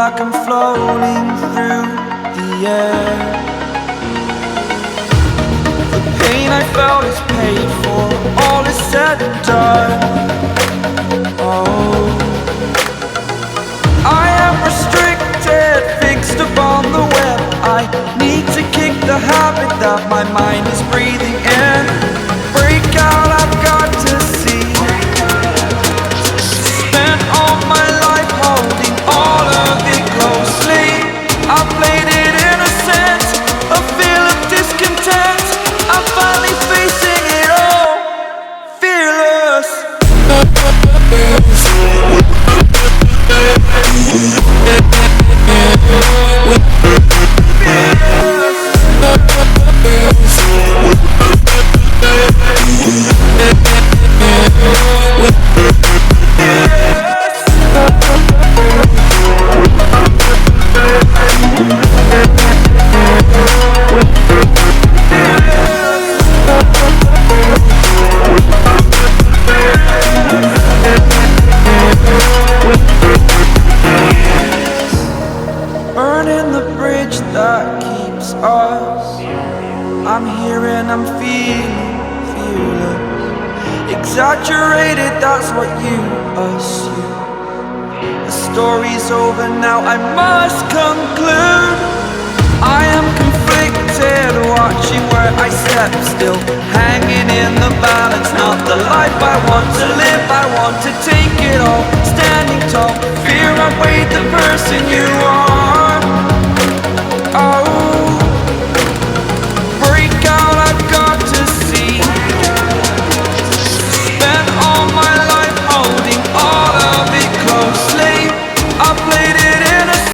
like I'm floating through the air. The pain I felt is paid for, all is said and done. Oh, I am restricted, fixed upon the web. I need to kick the habit that my mind is breathing in. Break out, I've got to see. Spent all my life holding all of it closely. I played it innocent, a feel of discontent. I'm finally facing it all, fearless. Burning the bridge that keeps us. I'm here and I'm feeling fearless. Exaggerated, that's what you assume. The story's over now, I must conclude. I am conflicted, watching where I step still, hanging in the balance. Not the life I want to live, I want to take it all. Standing tall, fear I weighed the person you are.